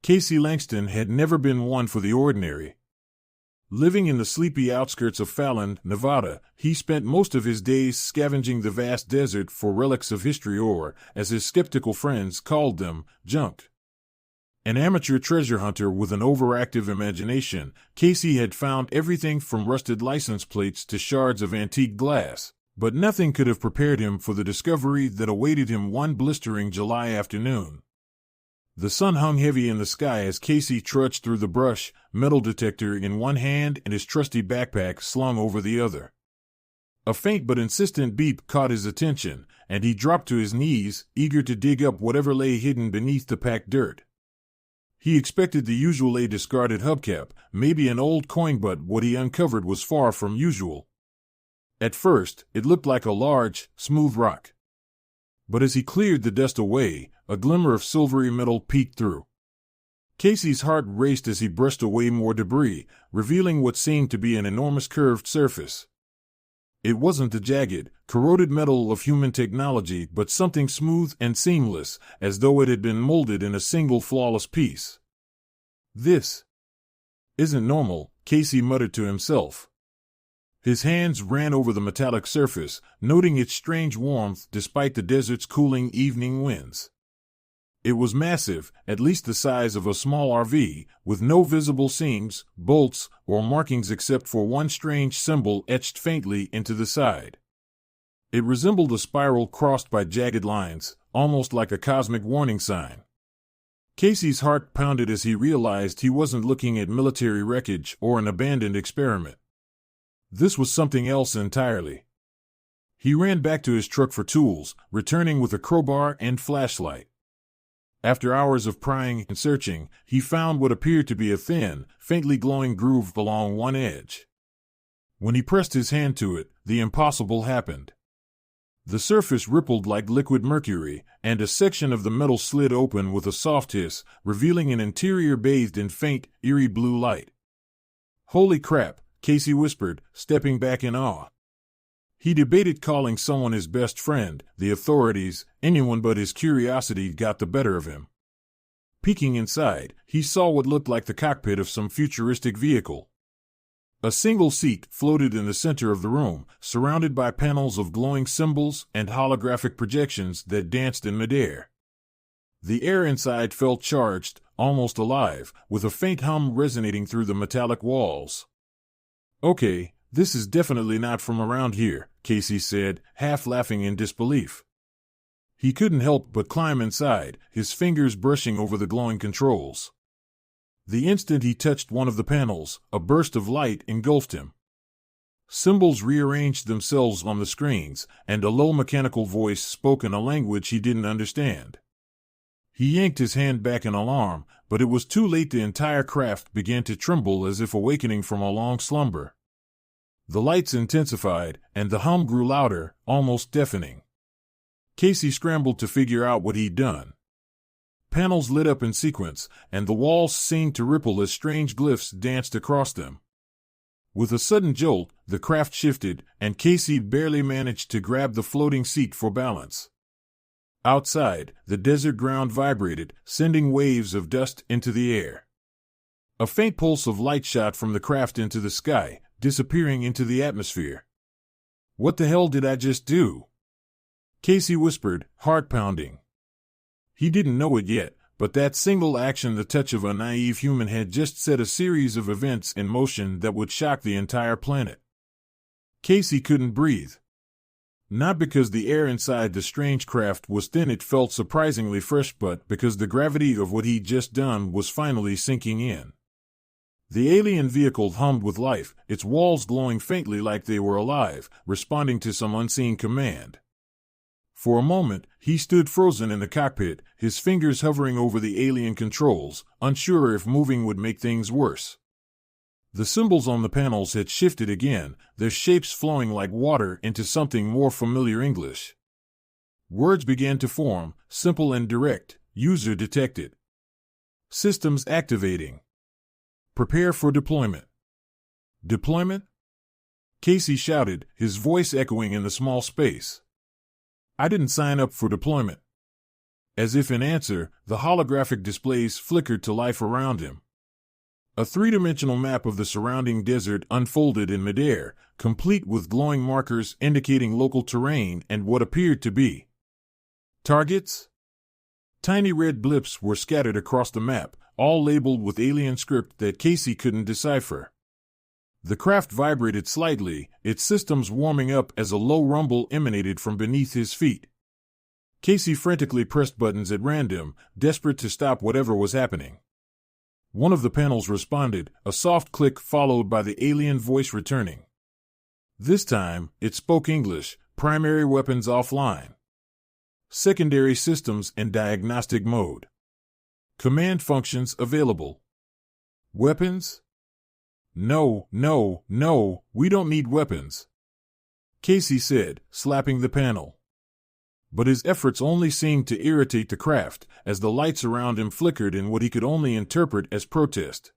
Casey Langston had never been one for the ordinary. Living in the sleepy outskirts of Fallon, Nevada, he spent most of his days scavenging the vast desert for relics of history or, as his skeptical friends called them, junk. An amateur treasure hunter with an overactive imagination, Casey had found everything from rusted license plates to shards of antique glass, but nothing could have prepared him for the discovery that awaited him one blistering July afternoon. The sun hung heavy in the sky as Casey trudged through the brush, metal detector in one hand and his trusty backpack slung over the other. A faint but insistent beep caught his attention, and he dropped to his knees, eager to dig up whatever lay hidden beneath the packed dirt. He expected the usually discarded hubcap, maybe an old coin, but what he uncovered was far from usual. At first, it looked like a large, smooth rock. But as he cleared the dust away, a glimmer of silvery metal peeked through. Casey's heart raced as he brushed away more debris, revealing what seemed to be an enormous curved surface. It wasn't the jagged, corroded metal of human technology, but something smooth and seamless, as though it had been molded in a single flawless piece. "This isn't normal," Casey muttered to himself. His hands ran over the metallic surface, noting its strange warmth despite the desert's cooling evening winds. It was massive, at least the size of a small RV, with no visible seams, bolts, or markings except for one strange symbol etched faintly into the side. It resembled a spiral crossed by jagged lines, almost like a cosmic warning sign. Casey's heart pounded as he realized he wasn't looking at military wreckage or an abandoned experiment. This was something else entirely. He ran back to his truck for tools, returning with a crowbar and flashlight. After hours of prying and searching, he found what appeared to be a thin, faintly glowing groove along one edge. When he pressed his hand to it, the impossible happened. The surface rippled like liquid mercury, and a section of the metal slid open with a soft hiss, revealing an interior bathed in faint, eerie blue light. "Holy crap," Casey whispered, stepping back in awe. He debated calling someone his best friend, the authorities, anyone, but his curiosity got the better of him. Peeking inside, he saw what looked like the cockpit of some futuristic vehicle. A single seat floated in the center of the room, surrounded by panels of glowing symbols and holographic projections that danced in midair. The air inside felt charged, almost alive, with a faint hum resonating through the metallic walls. "Okay, this is definitely not from around here," Casey said, half laughing in disbelief. He couldn't help but climb inside, his fingers brushing over the glowing controls. The instant he touched one of the panels, a burst of light engulfed him. Symbols rearranged themselves on the screens, and a low mechanical voice spoke in a language he didn't understand. He yanked his hand back in alarm, but it was too late. The entire craft began to tremble as if awakening from a long slumber. The lights intensified, and the hum grew louder, almost deafening. Casey scrambled to figure out what he'd done. Panels lit up in sequence, and the walls seemed to ripple as strange glyphs danced across them. With a sudden jolt, the craft shifted, and Casey barely managed to grab the floating seat for balance. Outside, the desert ground vibrated, sending waves of dust into the air. A faint pulse of light shot from the craft into the sky, disappearing into the atmosphere. "What the hell did I just do?" Casey whispered, heart pounding. He didn't know it yet, but that single action, the touch of a naive human, had just set a series of events in motion that would shock the entire planet. Casey couldn't breathe. Not because the air inside the strange craft was thin, it felt surprisingly fresh, but because the gravity of what he'd just done was finally sinking in. The alien vehicle hummed with life, its walls glowing faintly like they were alive, responding to some unseen command. For a moment, he stood frozen in the cockpit, his fingers hovering over the alien controls, unsure if moving would make things worse. The symbols on the panels had shifted again, their shapes flowing like water into something more familiar English. Words began to form, simple and direct. User detected. Systems activating. Prepare for deployment. Deployment? Casey shouted, his voice echoing in the small space. "I didn't sign up for deployment." As if in answer, the holographic displays flickered to life around him. A three-dimensional map of the surrounding desert unfolded in midair, complete with glowing markers indicating local terrain and what appeared to be targets. Tiny red blips were scattered across the map, all labeled with alien script that Casey couldn't decipher. The craft vibrated slightly, its systems warming up as a low rumble emanated from beneath his feet. Casey frantically pressed buttons at random, desperate to stop whatever was happening. One of the panels responded, a soft click followed by the alien voice returning. This time, it spoke English, primary weapons offline. Secondary systems in diagnostic mode. Command functions available. Weapons? No, we don't need weapons, Casey said, slapping the panel. But his efforts only seemed to irritate the craft, as the lights around him flickered in what he could only interpret as protest.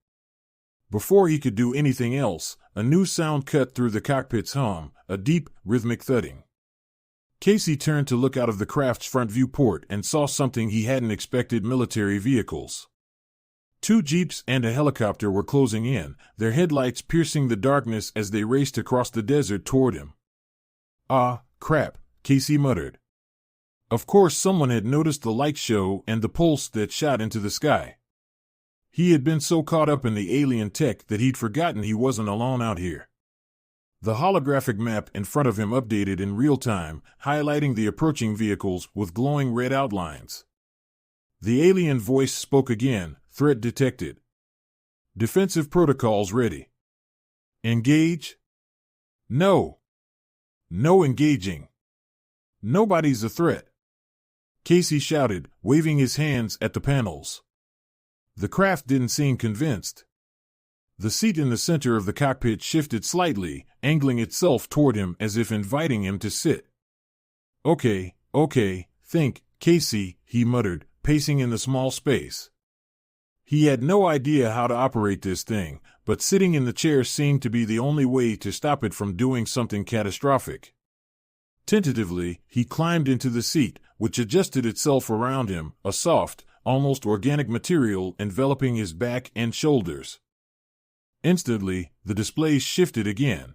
Before he could do anything else, a new sound cut through the cockpit's hum, a deep, rhythmic thudding. Casey turned to look out of the craft's front viewport and saw something he hadn't expected: military vehicles. 2 jeeps and a helicopter were closing in, their headlights piercing the darkness as they raced across the desert toward him. "Ah, crap," Casey muttered. Of course someone had noticed the light show and the pulse that shot into the sky. He had been so caught up in the alien tech that he'd forgotten he wasn't alone out here. The holographic map in front of him updated in real time, highlighting the approaching vehicles with glowing red outlines. The alien voice spoke again, threat detected. Defensive protocols ready. Engage? No. No engaging. Nobody's a threat, Casey shouted, waving his hands at the panels. The craft didn't seem convinced. The seat in the center of the cockpit shifted slightly, angling itself toward him as if inviting him to sit. Okay, think, Casey, he muttered, pacing in the small space. He had no idea how to operate this thing, but sitting in the chair seemed to be the only way to stop it from doing something catastrophic. Tentatively, he climbed into the seat, which adjusted itself around him, a soft, almost organic material enveloping his back and shoulders. Instantly, the displays shifted again.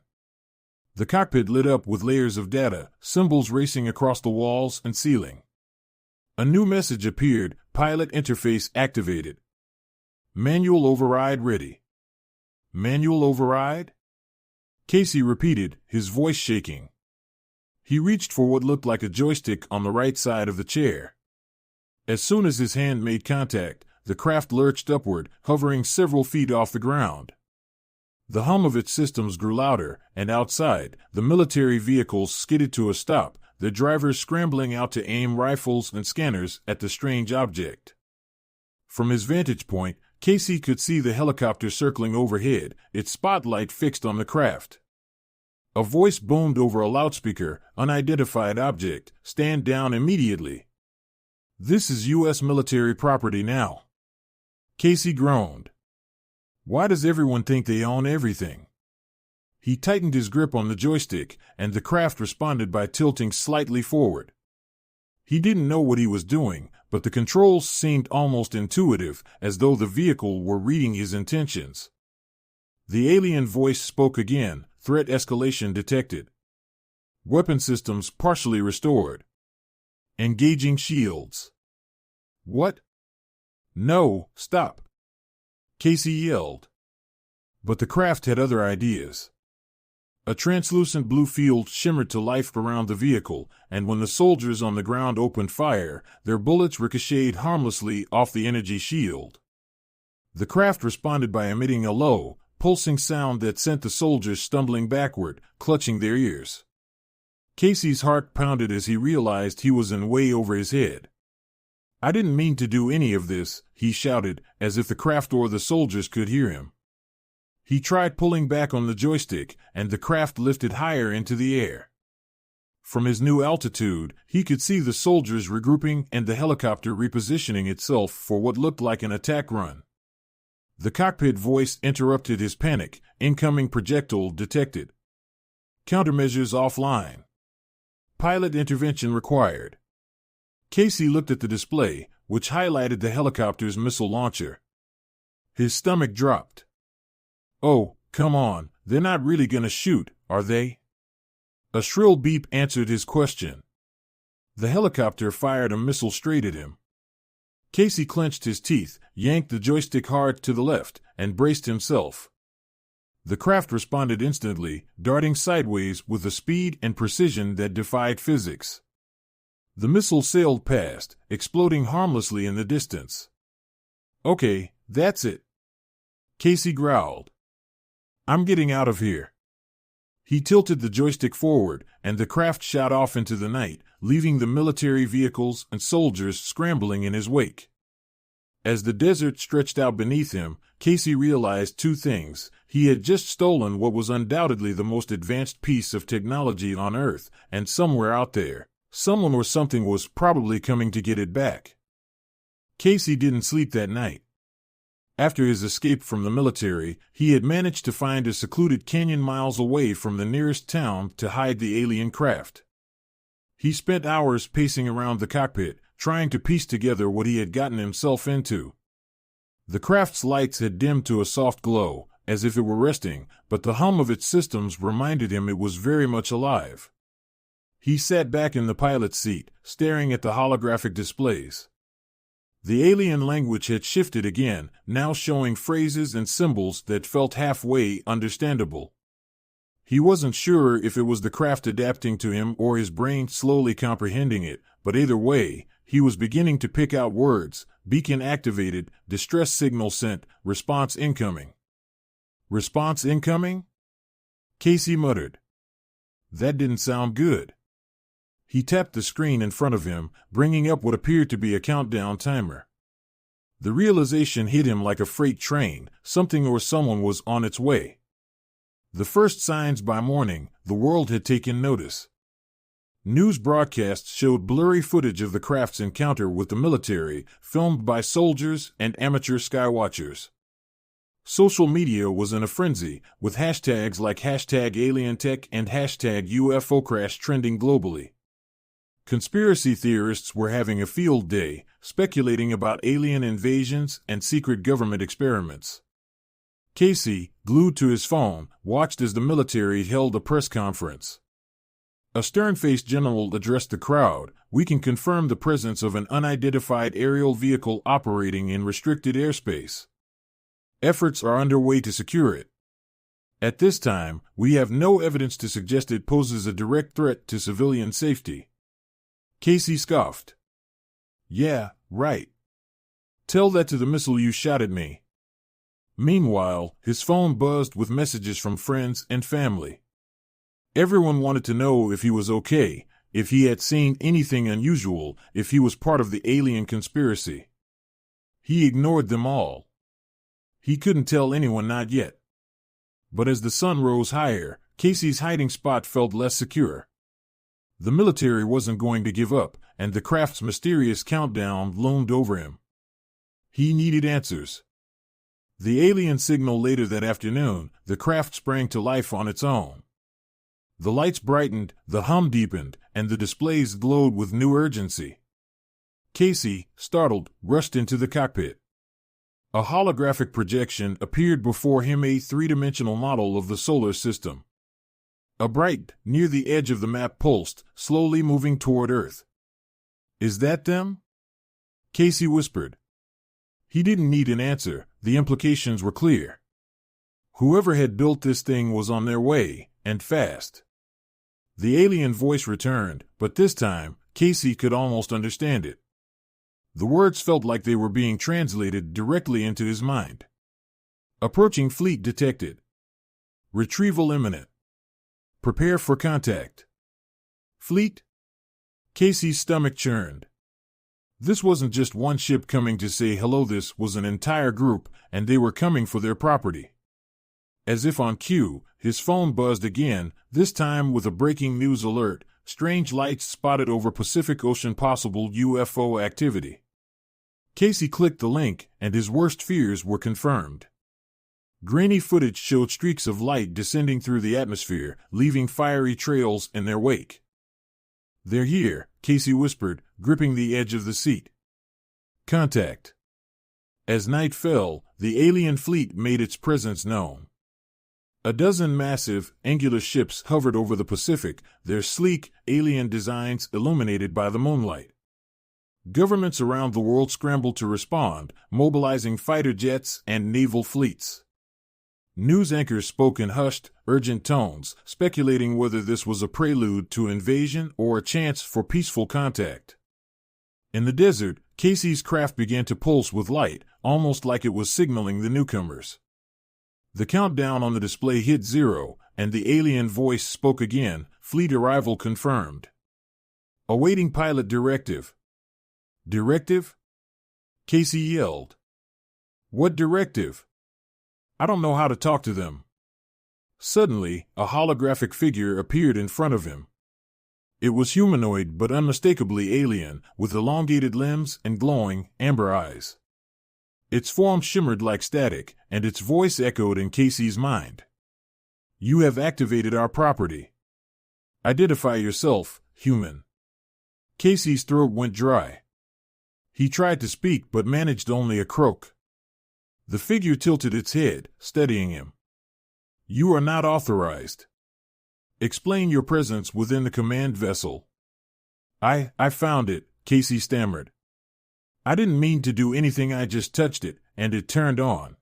The cockpit lit up with layers of data, symbols racing across the walls and ceiling. A new message appeared: pilot interface activated. Manual override ready. Manual override? Casey repeated, his voice shaking. He reached for what looked like a joystick on the right side of the chair. As soon as his hand made contact, the craft lurched upward, hovering several feet off the ground. The hum of its systems grew louder, and outside, the military vehicles skidded to a stop, their drivers scrambling out to aim rifles and scanners at the strange object. From his vantage point, Casey could see the helicopter circling overhead, its spotlight fixed on the craft. A voice boomed over a loudspeaker: "Unidentified object, stand down immediately." "This is U.S. military property now." Casey groaned. Why does everyone think they own everything? He tightened his grip on the joystick, and the craft responded by tilting slightly forward. He didn't know what he was doing, but the controls seemed almost intuitive, as though the vehicle were reading his intentions. The alien voice spoke again: threat escalation detected. Weapon systems partially restored. Engaging shields. What? No, stop, Casey yelled. But the craft had other ideas. A translucent blue field shimmered to life around the vehicle, and when the soldiers on the ground opened fire, their bullets ricocheted harmlessly off the energy shield. The craft responded by emitting a low, pulsing sound that sent the soldiers stumbling backward, clutching their ears. Casey's heart pounded as he realized he was in way over his head. "I didn't mean to do any of this," he shouted, as if the craft or the soldiers could hear him. He tried pulling back on the joystick, and the craft lifted higher into the air. From his new altitude, he could see the soldiers regrouping and the helicopter repositioning itself for what looked like an attack run. The cockpit voice interrupted his panic: incoming projectile detected. Countermeasures offline. Pilot intervention required. Casey looked at the display, which highlighted the helicopter's missile launcher. His stomach dropped. Oh, come on, they're not really gonna shoot, are they? A shrill beep answered his question. The helicopter fired a missile straight at him. Casey clenched his teeth, yanked the joystick hard to the left, and braced himself. The craft responded instantly, darting sideways with a speed and precision that defied physics. The missile sailed past, exploding harmlessly in the distance. Okay, that's it. Casey growled. I'm getting out of here. He tilted the joystick forward, and the craft shot off into the night, leaving the military vehicles and soldiers scrambling in his wake. As the desert stretched out beneath him, Casey realized two things. He had just stolen what was undoubtedly the most advanced piece of technology on Earth, and somewhere out there, someone or something was probably coming to get it back. Casey didn't sleep that night. After his escape from the military, he had managed to find a secluded canyon miles away from the nearest town to hide the alien craft. He spent hours pacing around the cockpit, trying to piece together what he had gotten himself into. The craft's lights had dimmed to a soft glow, as if it were resting, but the hum of its systems reminded him it was very much alive. He sat back in the pilot's seat, staring at the holographic displays. The alien language had shifted again, now showing phrases and symbols that felt halfway understandable. He wasn't sure if it was the craft adapting to him or his brain slowly comprehending it, but either way, he was beginning to pick out words: beacon activated, distress signal sent, response incoming. Response incoming? Casey muttered. That didn't sound good. He tapped the screen in front of him, bringing up what appeared to be a countdown timer. The realization hit him like a freight train. Something or someone was on its way. The first signs by morning, the world had taken notice. News broadcasts showed blurry footage of the craft's encounter with the military, filmed by soldiers and amateur skywatchers. Social media was in a frenzy, with hashtags like #AlienTech and #UFOCrash trending globally. Conspiracy theorists were having a field day, speculating about alien invasions and secret government experiments. Casey, glued to his phone, watched as the military held a press conference. A stern-faced general addressed the crowd. We can confirm the presence of an unidentified aerial vehicle operating in restricted airspace. Efforts are underway to secure it. At this time, we have no evidence to suggest it poses a direct threat to civilian safety. Casey scoffed. Yeah, right. Tell that to the missile you shot at me. Meanwhile, his phone buzzed with messages from friends and family. Everyone wanted to know if he was okay, if he had seen anything unusual, if he was part of the alien conspiracy. He ignored them all. He couldn't tell anyone, not yet. But as the sun rose higher, Casey's hiding spot felt less secure. The military wasn't going to give up, and the craft's mysterious countdown loomed over him. He needed answers. The alien signal later that afternoon, the craft sprang to life on its own. The lights brightened, the hum deepened, and the displays glowed with new urgency. Casey, startled, rushed into the cockpit. A holographic projection appeared before him, a three-dimensional model of the solar system. A bright, near the edge of the map pulsed, slowly moving toward Earth. Is that them? Casey whispered. He didn't need an answer, the implications were clear. Whoever had built this thing was on their way, and fast. The alien voice returned, but this time, Casey could almost understand it. The words felt like they were being translated directly into his mind. Approaching fleet detected. Retrieval imminent. Prepare for contact. Fleet? Casey's stomach churned. This wasn't just one ship coming to say hello, this was an entire group, and they were coming for their property. As if on cue, his phone buzzed again, this time with a breaking news alert: strange lights spotted over Pacific Ocean, possible UFO activity. Casey clicked the link, and his worst fears were confirmed. Grainy footage showed streaks of light descending through the atmosphere, leaving fiery trails in their wake. They're here, Casey whispered, gripping the edge of the seat. Contact. As night fell, the alien fleet made its presence known. A dozen massive, angular ships hovered over the Pacific, their sleek, alien designs illuminated by the moonlight. Governments around the world scrambled to respond, mobilizing fighter jets and naval fleets. News anchors spoke in hushed, urgent tones, speculating whether this was a prelude to invasion or a chance for peaceful contact. In the desert, Casey's craft began to pulse with light, almost like it was signaling the newcomers. The countdown on the display hit 0, and the alien voice spoke again, fleet arrival confirmed. Awaiting pilot directive. Directive? Casey yelled. What directive? I don't know how to talk to them. Suddenly, a holographic figure appeared in front of him. It was humanoid but unmistakably alien, with elongated limbs and glowing, amber eyes. Its form shimmered like static, and its voice echoed in Casey's mind. You have activated our property. Identify yourself, human. Casey's throat went dry. He tried to speak but managed only a croak. The figure tilted its head, studying him. You are not authorized. Explain your presence within the command vessel. I found it, Casey stammered. I didn't mean to do anything, I just touched it, and it turned on.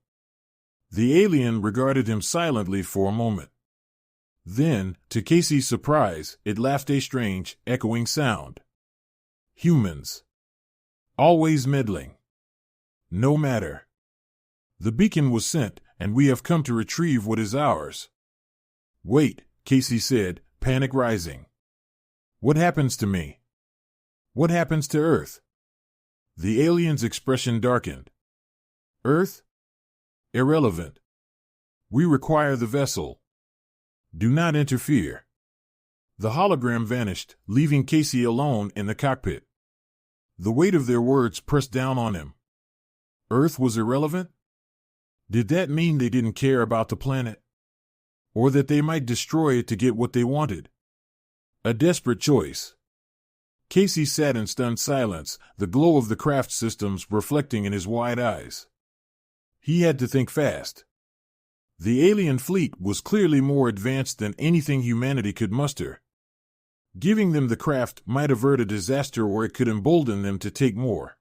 The alien regarded him silently for a moment. Then, to Casey's surprise, it laughed a strange, echoing sound. Humans. Always meddling. No matter. The beacon was sent, and we have come to retrieve what is ours. Wait, Casey said, panic rising. What happens to me? What happens to Earth? The alien's expression darkened. Earth? Irrelevant. We require the vessel. Do not interfere. The hologram vanished, leaving Casey alone in the cockpit. The weight of their words pressed down on him. Earth was irrelevant? Did that mean they didn't care about the planet? Or that they might destroy it to get what they wanted? A desperate choice. Casey sat in stunned silence, the glow of the craft systems reflecting in his wide eyes. He had to think fast. The alien fleet was clearly more advanced than anything humanity could muster. Giving them the craft might avert a disaster, or it could embolden them to take more.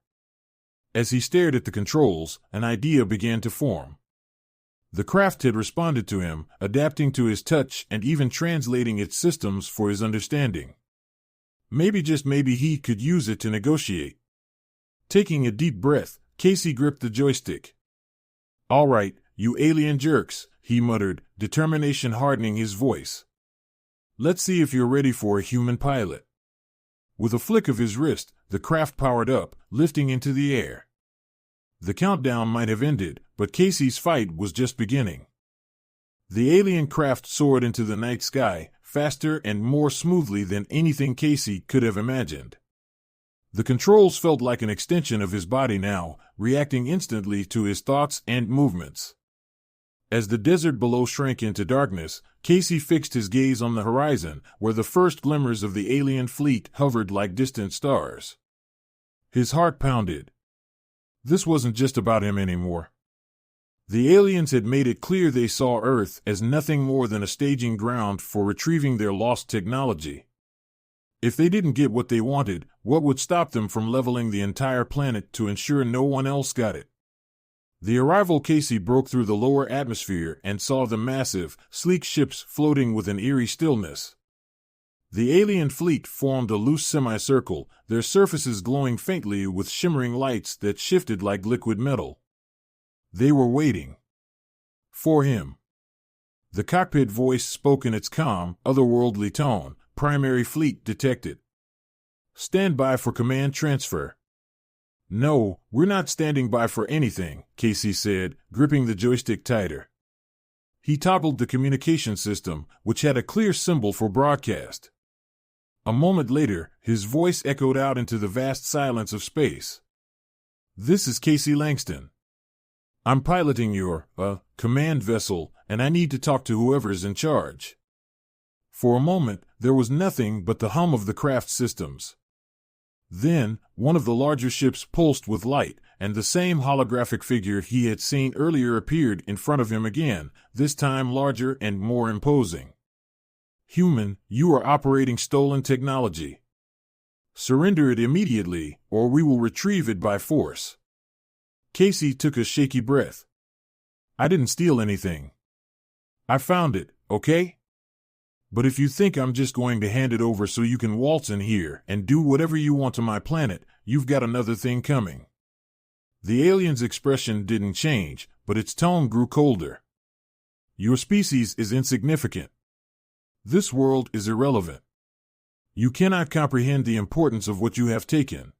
As he stared at the controls, an idea began to form. The craft had responded to him, adapting to his touch and even translating its systems for his understanding. Maybe, just maybe, he could use it to negotiate. Taking a deep breath, Casey gripped the joystick. All right, you alien jerks, he muttered, determination hardening his voice. Let's see if you're ready for a human pilot. With a flick of his wrist, the craft powered up, lifting into the air. The countdown might have ended, but Casey's fight was just beginning. The alien craft soared into the night sky, faster and more smoothly than anything Casey could have imagined. The controls felt like an extension of his body now, reacting instantly to his thoughts and movements. As the desert below shrank into darkness, Casey fixed his gaze on the horizon, where the first glimmers of the alien fleet hovered like distant stars. His heart pounded. This wasn't just about him anymore. The aliens had made it clear they saw Earth as nothing more than a staging ground for retrieving their lost technology. If they didn't get what they wanted, what would stop them from leveling the entire planet to ensure no one else got it? The arrival Casey broke through the lower atmosphere and saw the massive, sleek ships floating with an eerie stillness. The alien fleet formed a loose semicircle, their surfaces glowing faintly with shimmering lights that shifted like liquid metal. They were waiting. For him. The cockpit voice spoke in its calm, otherworldly tone. Primary fleet detected. Stand by for command transfer. No, we're not standing by for anything, Casey said, gripping the joystick tighter. He toggled the communication system, which had a clear symbol for broadcast. A moment later, his voice echoed out into the vast silence of space. This is Casey Langston. I'm piloting your, command vessel, and I need to talk to whoever's in charge. For a moment, there was nothing but the hum of the craft systems. Then, one of the larger ships pulsed with light, and the same holographic figure he had seen earlier appeared in front of him again, this time larger and more imposing. Human, you are operating stolen technology. Surrender it immediately, or we will retrieve it by force. Casey took a shaky breath. I didn't steal anything. I found it, okay? But if you think I'm just going to hand it over so you can waltz in here and do whatever you want to my planet, you've got another thing coming. The alien's expression didn't change, but its tone grew colder. Your species is insignificant. This world is irrelevant. You cannot comprehend the importance of what you have taken.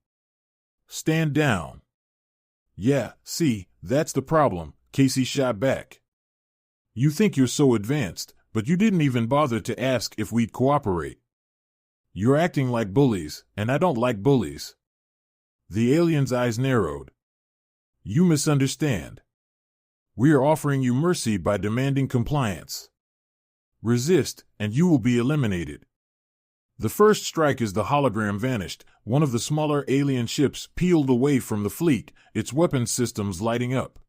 Stand down. Yeah, see, that's the problem, Casey shot back. You think you're so advanced, but you didn't even bother to ask if we'd cooperate. You're acting like bullies, and I don't like bullies. The alien's eyes narrowed. You misunderstand. We are offering you mercy by demanding compliance. Resist, and you will be eliminated. The first strike as the hologram vanished, one of the smaller alien ships peeled away from the fleet, its weapons systems lighting up.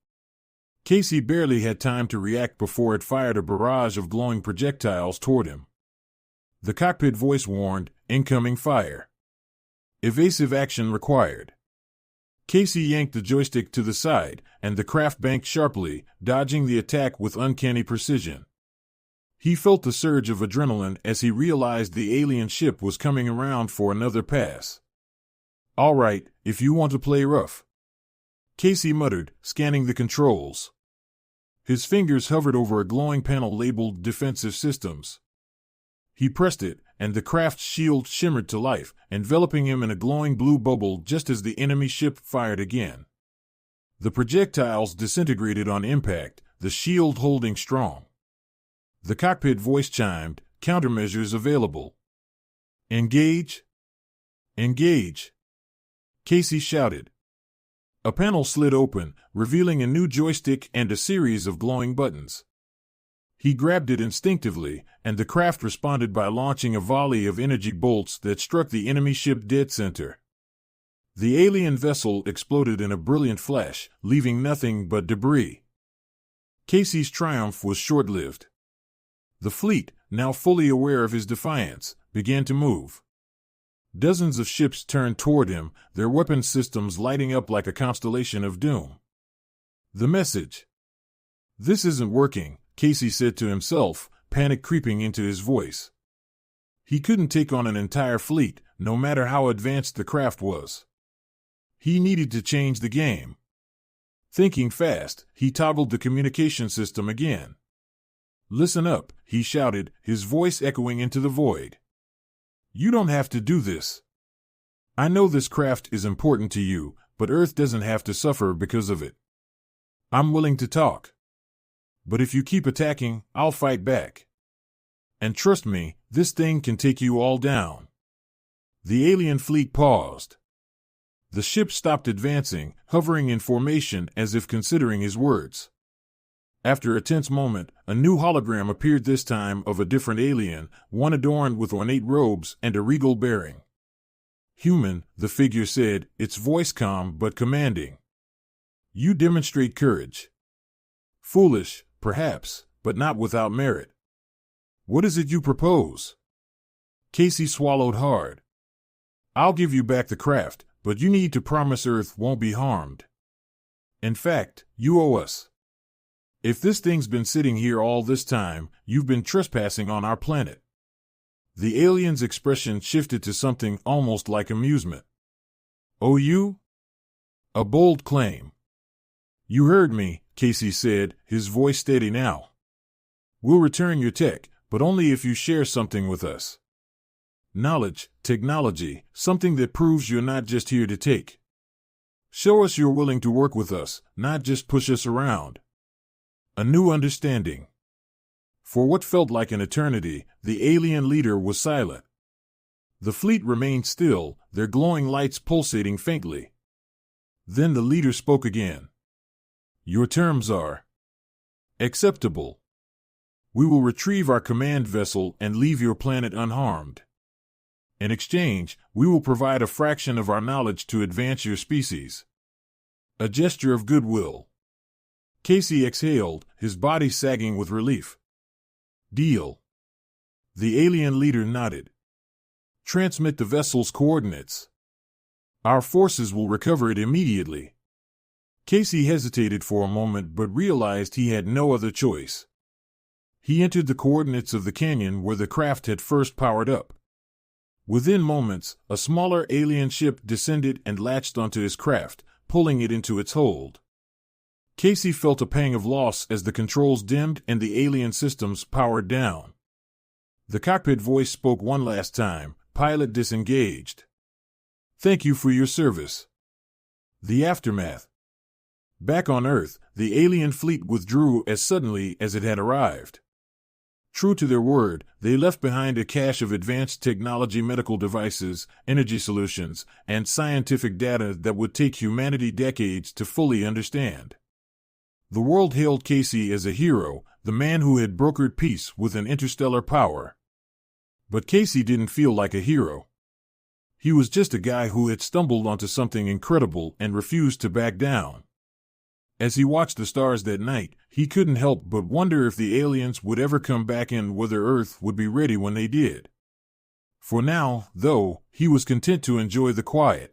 Casey barely had time to react before it fired a barrage of glowing projectiles toward him. The cockpit voice warned, incoming fire. Evasive action required. Casey yanked the joystick to the side, and the craft banked sharply, dodging the attack with uncanny precision. He felt the surge of adrenaline as he realized the alien ship was coming around for another pass. All right, if you want to play rough. Casey muttered, scanning the controls. His fingers hovered over a glowing panel labeled Defensive Systems. He pressed it, and the craft's shield shimmered to life, enveloping him in a glowing blue bubble just as the enemy ship fired again. The projectiles disintegrated on impact, the shield holding strong. The cockpit voice chimed, countermeasures available. Engage? Engage! Casey shouted. A panel slid open, revealing a new joystick and a series of glowing buttons. He grabbed it instinctively, and the craft responded by launching a volley of energy bolts that struck the enemy ship dead center. The alien vessel exploded in a brilliant flash, leaving nothing but debris. Casey's triumph was short-lived. The fleet, now fully aware of his defiance, began to move. Dozens of ships turned toward him, their weapons systems lighting up like a constellation of doom. The message. This isn't working, Casey said to himself, panic creeping into his voice. He couldn't take on an entire fleet, no matter how advanced the craft was. He needed to change the game. Thinking fast, he toggled the communication system again. Listen up, he shouted, his voice echoing into the void. You don't have to do this. I know this craft is important to you, but Earth doesn't have to suffer because of it. I'm willing to talk. But if you keep attacking, I'll fight back. And trust me, this thing can take you all down. The alien fleet paused. The ship stopped advancing, hovering in formation as if considering his words. After a tense moment, a new hologram appeared, this time of a different alien, one adorned with ornate robes and a regal bearing. Human, the figure said, its voice calm but commanding. You demonstrate courage. Foolish, perhaps, but not without merit. What is it you propose? Casey swallowed hard. I'll give you back the craft, but you need to promise Earth won't be harmed. In fact, you owe us. If this thing's been sitting here all this time, you've been trespassing on our planet. The alien's expression shifted to something almost like amusement. Oh, you? A bold claim. You heard me, Casey said, his voice steady now. We'll return your tech, but only if you share something with us. Knowledge, technology, something that proves you're not just here to take. Show us you're willing to work with us, not just push us around. A new understanding. For what felt like an eternity, the alien leader was silent. The fleet remained still, their glowing lights pulsating faintly. Then the leader spoke again. Your terms are acceptable. We will retrieve our command vessel and leave your planet unharmed. In exchange, we will provide a fraction of our knowledge to advance your species. A gesture of goodwill. Casey exhaled, his body sagging with relief. Deal. The alien leader nodded. Transmit the vessel's coordinates. Our forces will recover it immediately. Casey hesitated for a moment but realized he had no other choice. He entered the coordinates of the canyon where the craft had first powered up. Within moments, a smaller alien ship descended and latched onto his craft, pulling it into its hold. Casey felt a pang of loss as the controls dimmed and the alien systems powered down. The cockpit voice spoke one last time, pilot disengaged. Thank you for your service. The aftermath. Back on Earth, the alien fleet withdrew as suddenly as it had arrived. True to their word, they left behind a cache of advanced technology, medical devices, energy solutions, and scientific data that would take humanity decades to fully understand. The world hailed Casey as a hero, the man who had brokered peace with an interstellar power. But Casey didn't feel like a hero. He was just a guy who had stumbled onto something incredible and refused to back down. As he watched the stars that night, he couldn't help but wonder if the aliens would ever come back and whether Earth would be ready when they did. For now, though, he was content to enjoy the quiet.